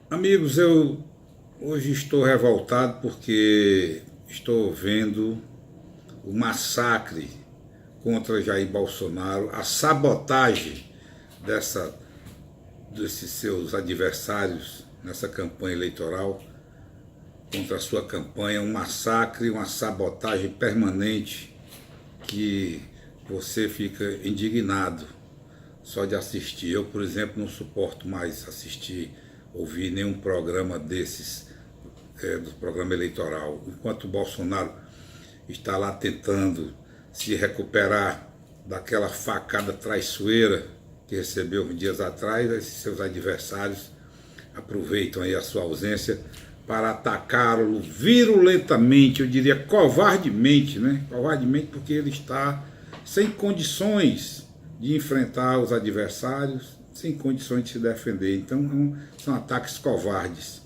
Amigos, eu hoje estou revoltado porque estou vendo o massacre contra Jair Bolsonaro, a sabotagem dessa, desses seus adversários nessa campanha eleitoral, contra a sua campanha, um massacre, uma sabotagem permanente que você fica indignado só de assistir. Eu, por exemplo, não suporto mais assistir, ouvir nenhum programa desses, do programa eleitoral. Enquanto o Bolsonaro está lá tentando se recuperar daquela facada traiçoeira que recebeu uns dias atrás, esses seus adversários aproveitam aí a sua ausência para atacá-lo virulentamente, eu diria covardemente, né? Covardemente porque ele está sem condições de enfrentar os adversários, sem condições de se defender. Então são ataques covardes.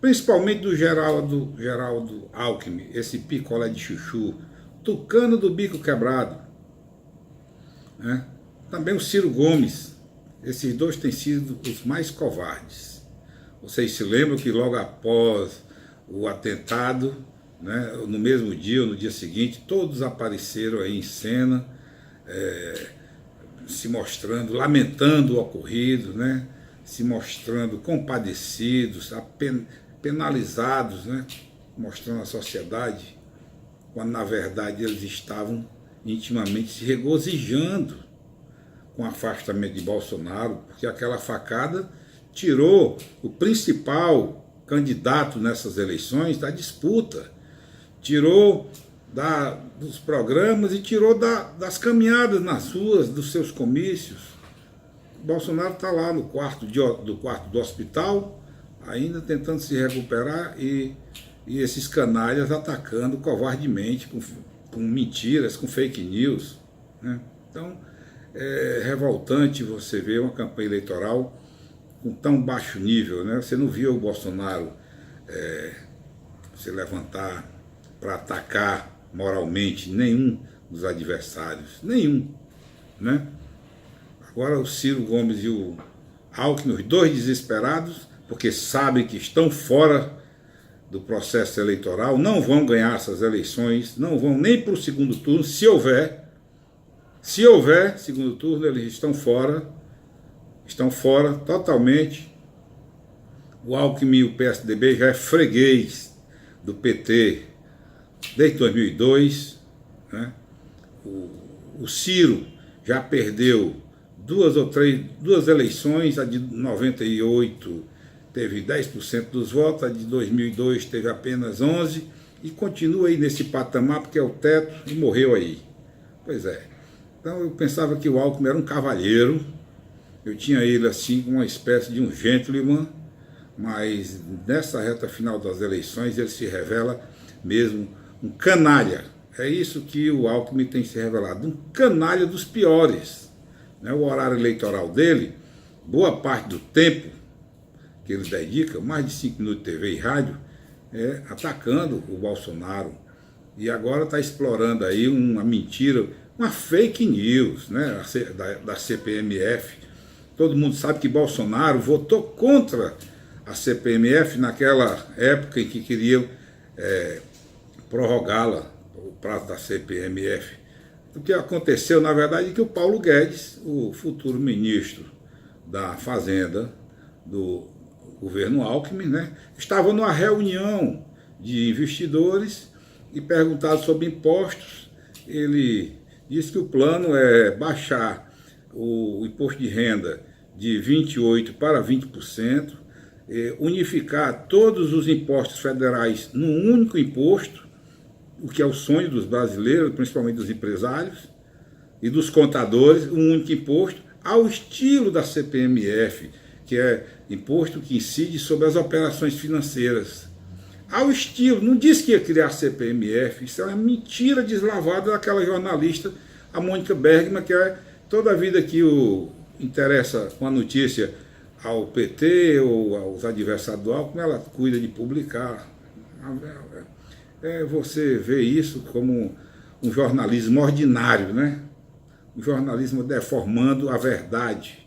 Principalmente do Geraldo Alckmin, esse picolé de chuchu, tucano do bico quebrado. Né? Também o Ciro Gomes, esses dois têm sido os mais covardes. Vocês se lembram que logo após o atentado, né, no mesmo dia ou no dia seguinte, todos apareceram aí em cena, se mostrando, lamentando o ocorrido, né, se mostrando compadecidos, penalizados, né, mostrando à sociedade, quando na verdade eles estavam intimamente se regozijando com o afastamento de Bolsonaro, porque aquela facada tirou o principal candidato nessas eleições da disputa, tirou dos programas e tirou das caminhadas nas ruas, dos seus comícios. O Bolsonaro está lá no quarto do hospital, ainda tentando se recuperar e esses canalhas atacando covardemente, com mentiras, com fake news. Né? Então, é revoltante você ver uma campanha eleitoral com tão baixo nível, né? Você não viu o Bolsonaro se levantar para atacar moralmente nenhum dos adversários, nenhum, né? Agora o Ciro Gomes e o Alckmin, os dois desesperados, porque sabem que estão fora do processo eleitoral, não vão ganhar essas eleições, não vão nem para o segundo turno, se houver segundo turno, eles estão fora totalmente. O Alckmin e o PSDB já é freguês do PT desde 2002. Né? O Ciro já perdeu duas eleições, a de 98 teve 10% dos votos, a de 2002 teve apenas 11%, e continua aí nesse patamar porque é o teto e morreu aí. Pois é. Então eu pensava que o Alckmin era um cavalheiro, eu tinha ele assim como uma espécie de um gentleman, mas nessa reta final das eleições ele se revela mesmo um canalha. É isso que o Alckmin tem se revelado, um canalha dos piores. Né? O horário eleitoral dele, boa parte do tempo que ele dedica, mais de 5 minutos de TV e rádio, atacando o Bolsonaro. E agora está explorando aí uma mentira, uma fake news, né, da CPMF. Todo mundo sabe que Bolsonaro votou contra a CPMF naquela época em que queriam prorrogá-la, o prazo da CPMF. O que aconteceu, na verdade, é que o Paulo Guedes, o futuro ministro da Fazenda do governo Alckmin, né, estava numa reunião de investidores e perguntado sobre impostos. Ele disse que o plano é baixar o imposto de renda de 28% para 20%, unificar todos os impostos federais num único imposto, o que é o sonho dos brasileiros, principalmente dos empresários e dos contadores, um único imposto, ao estilo da CPMF, que é imposto que incide sobre as operações financeiras. Ao estilo, não disse que ia criar a CPMF, isso é uma mentira deslavada daquela jornalista, a Mônica Bergman, que toda a vida que interessa com a notícia ao PT ou aos adversários do Alckmin, ela cuida de publicar. Você vê isso como um jornalismo ordinário, né? Um jornalismo deformando a verdade.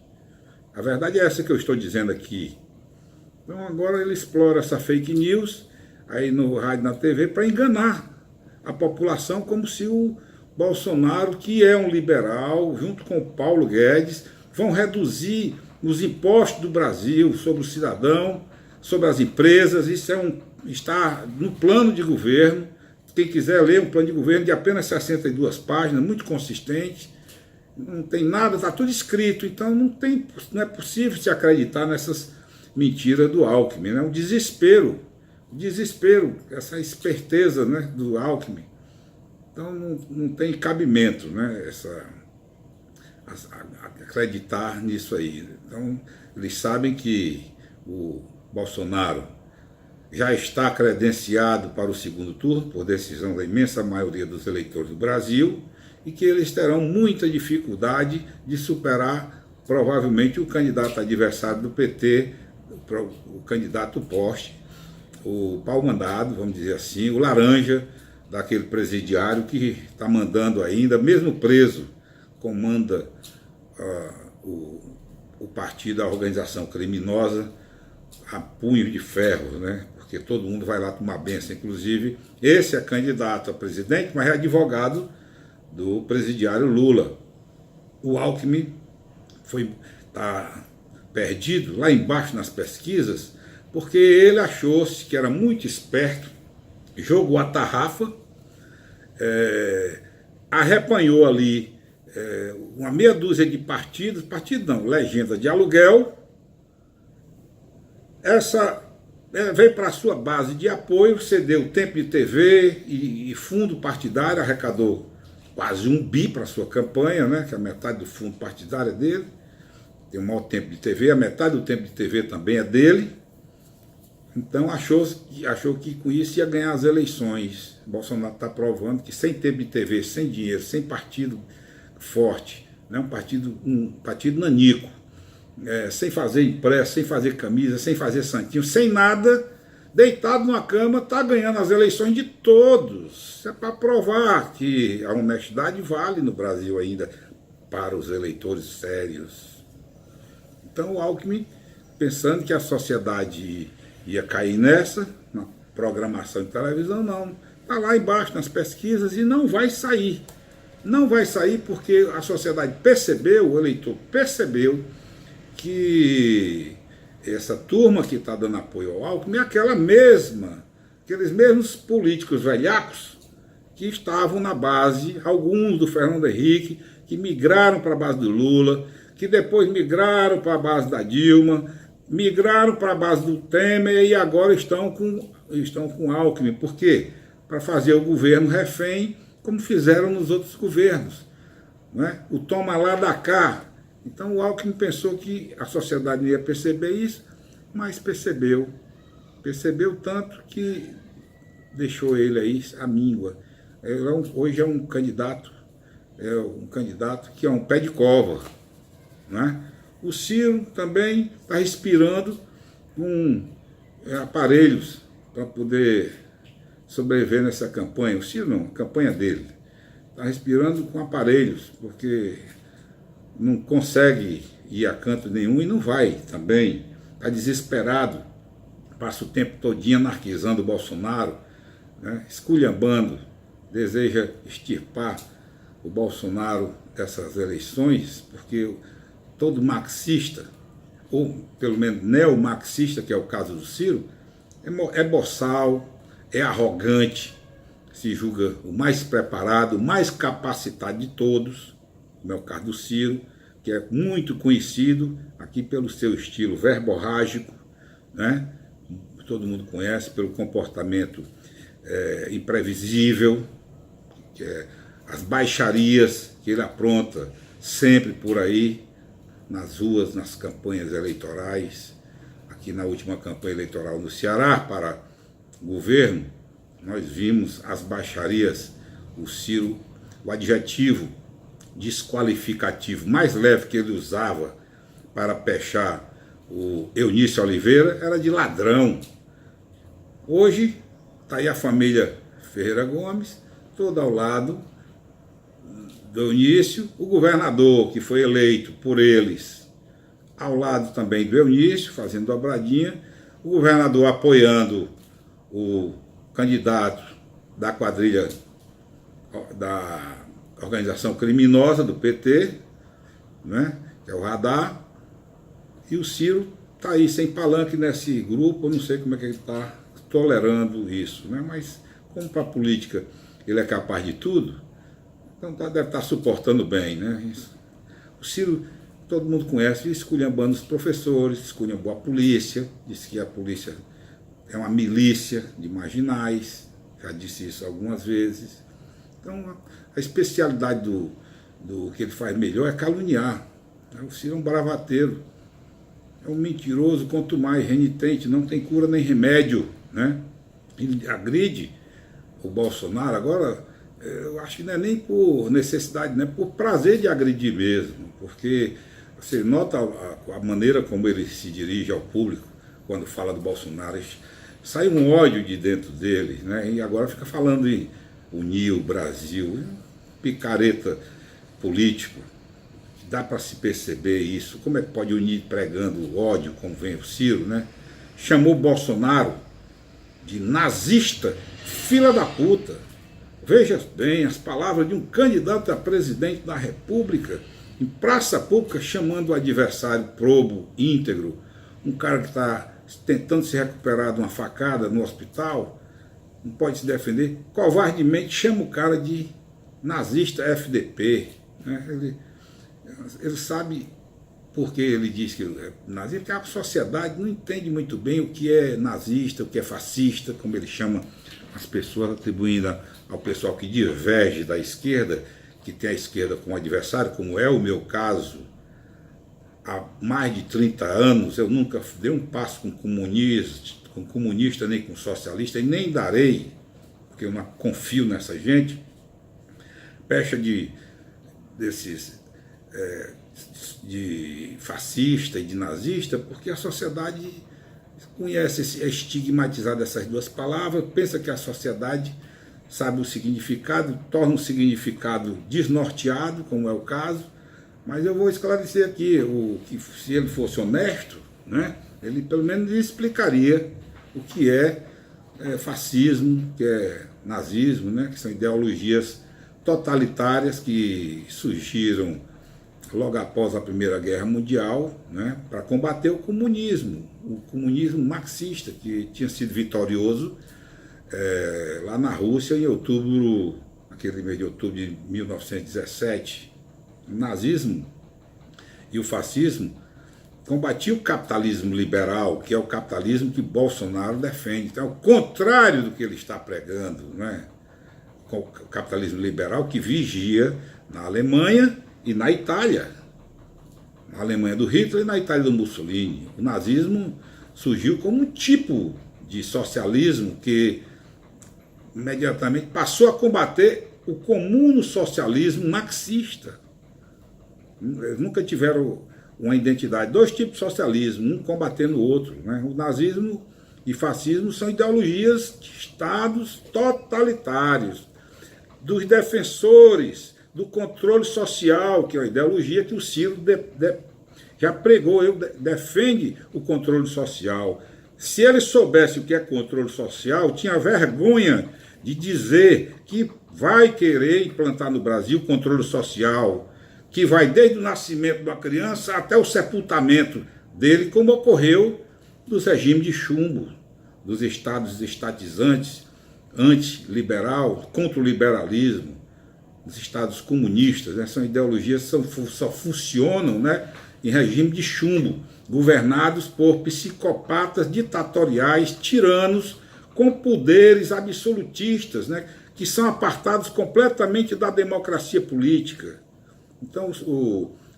A verdade é essa que eu estou dizendo aqui. Então agora ele explora essa fake news aí no rádio e na TV para enganar a população, como se o Bolsonaro, que é um liberal, junto com o Paulo Guedes, vão reduzir os impostos do Brasil sobre o cidadão, sobre as empresas. Isso está no plano de governo. Quem quiser ler um plano de governo de apenas 62 páginas, muito consistente, não tem nada, está tudo escrito. Então não é possível se acreditar nessas mentiras do Alckmin. É um desespero, essa esperteza, né, do Alckmin. Então não tem cabimento, né, acreditar nisso aí. Então eles sabem que o Bolsonaro já está credenciado para o segundo turno, por decisão da imensa maioria dos eleitores do Brasil, e que eles terão muita dificuldade de superar, provavelmente, o candidato adversário do PT, o candidato poste, o pau-mandado, vamos dizer assim, o laranja daquele presidiário que está mandando ainda, mesmo preso, comanda o partido, a organização criminosa, a punho de ferro, né? Porque todo mundo vai lá tomar benção, inclusive esse é candidato a presidente, mas é advogado do presidiário Lula. O Alckmin está perdido lá embaixo nas pesquisas, porque ele achou-se que era muito esperto, jogou a tarrafa, arrepanhou ali uma meia dúzia de partido não, legenda de aluguel. Essa veio para a sua base de apoio, cedeu tempo de TV e fundo partidário, arrecadou quase 1 bi para a sua campanha, né, que a metade do fundo partidário é dele, tem o maior tempo de TV, a metade do tempo de TV também é dele. Então achou que com isso ia ganhar as eleições. Bolsonaro está provando que sem tempo de TV, sem dinheiro, sem partido forte, né, um partido nanico, sem fazer impresso, sem fazer camisa, sem fazer santinho, sem nada, deitado numa cama, está ganhando as eleições de todos. Isso é para provar que a honestidade vale no Brasil ainda para os eleitores sérios. Então o Alckmin, pensando que a sociedade ia cair nessa, na programação de televisão, não. Está lá embaixo nas pesquisas e não vai sair. Não vai sair porque a sociedade percebeu, o eleitor percebeu, que essa turma que está dando apoio ao Alckmin é aqueles mesmos políticos velhacos que estavam na base, alguns do Fernando Henrique, que migraram para a base do Lula, que depois migraram para a base da Dilma, migraram para a base do Temer e agora estão com Alckmin. Por quê? Para fazer o governo refém, como fizeram nos outros governos, né? O toma lá da cá. Então o Alckmin pensou que a sociedade não ia perceber isso, mas percebeu tanto que deixou ele aí à míngua. Hoje é um candidato que é um pé de cova, né? O Ciro também está respirando com aparelhos para poder sobreviver nessa campanha. O Ciro não, a campanha dele. Está respirando com aparelhos, porque não consegue ir a canto nenhum e não vai também. Está desesperado, passa o tempo todinho anarquizando o Bolsonaro, né, esculhambando, deseja extirpar o Bolsonaro dessas eleições, porque todo marxista, ou pelo menos neomarxista, que é o caso do Ciro, é boçal, é arrogante, se julga o mais preparado, o mais capacitado de todos, como é o caso do Ciro, que é muito conhecido aqui pelo seu estilo verborrágico, né? Todo mundo conhece, pelo comportamento imprevisível, que é as baixarias que ele apronta sempre por aí, nas ruas, nas campanhas eleitorais. Aqui na última campanha eleitoral no Ceará para o governo, nós vimos as baixarias, o Ciro, o adjetivo desqualificativo mais leve que ele usava para pechar o Eunício Oliveira era de ladrão. Hoje está aí a família Ferreira Gomes, toda ao lado do Eunício, o governador que foi eleito por eles, ao lado também do Eunício, fazendo dobradinha, o governador apoiando o candidato da quadrilha da organização criminosa do PT, né, que é o Radar, e o Ciro está aí sem palanque nesse grupo. Eu não sei como é que ele está tolerando isso, né, mas como para a política ele é capaz de tudo, então deve estar suportando bem, né? O Ciro, todo mundo conhece, esculhambando os professores, esculhambou a polícia, disse que a polícia é uma milícia de marginais, já disse isso algumas vezes. Então, a especialidade do que ele faz melhor é caluniar. O Ciro é um bravateiro, é um mentiroso, quanto mais renitente, não tem cura nem remédio, né? Ele agride o Bolsonaro. Agora, eu acho que não é nem por necessidade, não é por prazer de agredir mesmo, porque você nota a maneira como ele se dirige ao público quando fala do Bolsonaro. Sai um ódio de dentro dele, né? E agora fica falando em unir o Brasil, picareta político. Dá para se perceber isso. Como é que pode unir pregando o ódio, como vem o Ciro, né? Chamou Bolsonaro de nazista, filha da puta. Veja bem as palavras de um candidato a presidente da República em praça pública, chamando o adversário probo, íntegro, um cara que está tentando se recuperar de uma facada no hospital, não pode se defender, covardemente chama o cara de nazista FDP. Né? Ele sabe por que ele diz que é nazista, porque a sociedade não entende muito bem o que é nazista, o que é fascista, como ele chama as pessoas, atribuindo ao pessoal que diverge da esquerda, que tem a esquerda como adversário, como é o meu caso. Há mais de 30 anos eu nunca dei um passo com comunista, nem com socialista, e nem darei, porque eu não confio nessa gente, pecha desses de fascista e de nazista, porque a sociedade conhece, é estigmatizada essas duas palavras, pensa que a sociedade sabe o significado, torna o significado desnorteado, como é o caso. Mas eu vou esclarecer aqui, que se ele fosse honesto, né, ele pelo menos explicaria o que é fascismo, o que é nazismo, né, que são ideologias totalitárias que surgiram logo após a Primeira Guerra Mundial, né, para combater o comunismo marxista, que tinha sido vitorioso lá na Rússia em outubro, aquele mês de outubro de 1917. O nazismo e o fascismo combatiam o capitalismo liberal, que é o capitalismo que Bolsonaro defende. Então, ao contrário do que ele está pregando, né? O capitalismo liberal que vigia na Alemanha e na Itália. Na Alemanha do Hitler e na Itália do Mussolini. O nazismo surgiu como um tipo de socialismo que imediatamente passou a combater o comuno socialismo marxista. Eles nunca tiveram uma identidade, dois tipos de socialismo, um combatendo o outro, né? O nazismo e fascismo são ideologias de estados totalitários, dos defensores do controle social, que é a ideologia que o Ciro já pregou, defende o controle social. Se ele soubesse o que é controle social, tinha vergonha de dizer que vai querer implantar no Brasil controle social, que vai desde o nascimento de uma criança até o sepultamento dele, como ocorreu dos regimes de chumbo, dos estados estatizantes, antiliberal, contra o liberalismo, dos estados comunistas, né? São ideologias que só funcionam, né, em regime de chumbo, governados por psicopatas ditatoriais, tiranos, com poderes absolutistas, né, que são apartados completamente da democracia política. Então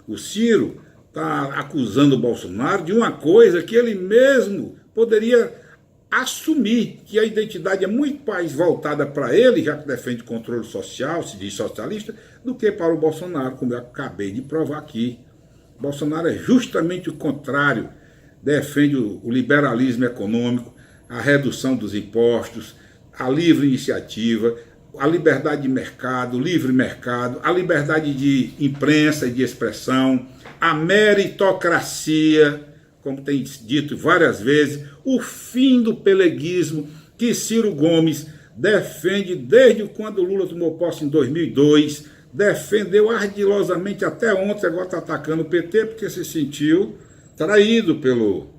o Ciro está acusando o Bolsonaro de uma coisa que ele mesmo poderia assumir, que a identidade é muito mais voltada para ele, já que defende controle social, se diz socialista, do que para o Bolsonaro, como eu acabei de provar aqui. Bolsonaro é justamente o contrário, defende o liberalismo econômico, a redução dos impostos, a livre iniciativa, a liberdade de mercado, o livre mercado, a liberdade de imprensa e de expressão, a meritocracia, como tem dito várias vezes, o fim do peleguismo que Ciro Gomes defende desde quando Lula tomou posse em 2002, defendeu ardilosamente até ontem, agora está atacando o PT porque se sentiu traído pelo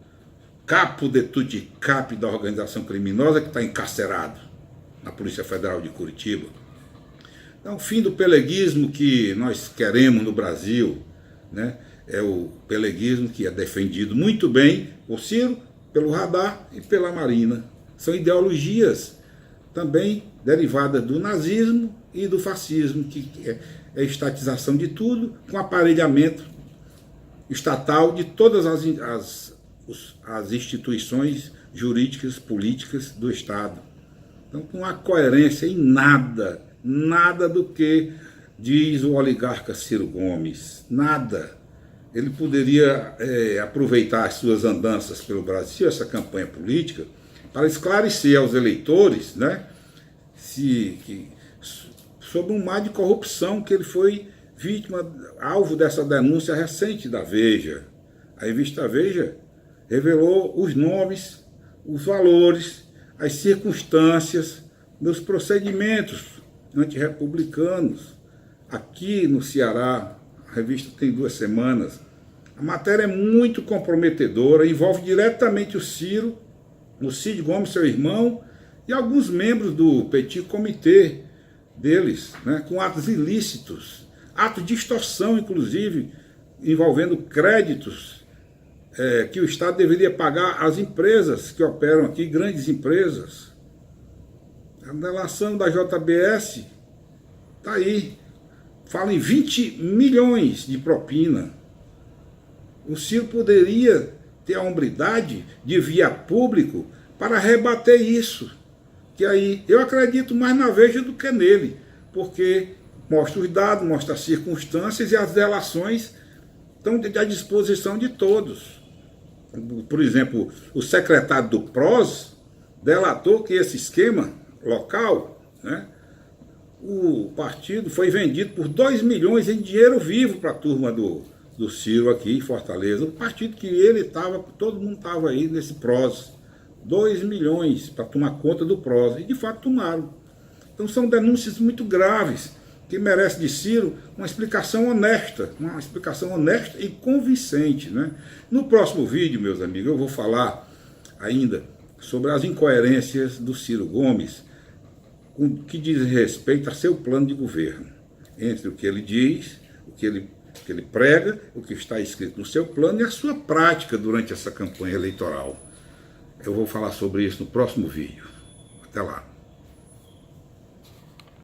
capo de tutti capi da organização criminosa que está encarcerado na Polícia Federal de Curitiba. Então, o fim do peleguismo que nós queremos no Brasil, né, é o peleguismo que é defendido muito bem por Ciro, pelo Radar e pela Marina. São ideologias também derivadas do nazismo e do fascismo, que é a estatização de tudo, com aparelhamento estatal de todas as instituições jurídicas, políticas do Estado. Então, com a coerência em nada do que diz o oligarca Ciro Gomes, nada. Ele poderia aproveitar as suas andanças pelo Brasil, essa campanha política, para esclarecer aos eleitores, né, sobre um mar de corrupção que ele foi vítima, alvo dessa denúncia recente da Veja. A revista Veja revelou os nomes, os valores, as circunstâncias dos procedimentos antirrepublicanos aqui no Ceará. A revista tem 2 semanas. A matéria é muito comprometedora, envolve diretamente o Ciro, o Cid Gomes, seu irmão, e alguns membros do Petit Comitê deles, né, com atos ilícitos, atos de extorsão, inclusive, envolvendo créditos que o Estado deveria pagar às empresas que operam aqui, grandes empresas. A delação da JBS está aí, fala em 20 milhões de propina. O Ciro poderia ter a hombridade de vir a público para rebater isso. Que aí eu acredito mais na Veja do que nele, porque mostra os dados, mostra as circunstâncias e as delações estão à disposição de todos. Por exemplo, o secretário do PROS delatou que esse esquema local, né, o partido foi vendido por 2 milhões em dinheiro vivo para a turma do Ciro aqui em Fortaleza. O partido que ele estava, todo mundo estava aí nesse PROS. 2 milhões para tomar conta do PROS. E de fato tomaram. Então são denúncias muito graves que merecem de Ciro uma explicação honesta e convincente, né? No próximo vídeo, meus amigos, eu vou falar ainda sobre as incoerências do Ciro Gomes com que diz respeito a seu plano de governo, entre o que ele diz, o que ele prega, o que está escrito no seu plano e a sua prática durante essa campanha eleitoral. Eu vou falar sobre isso no próximo vídeo. Até lá.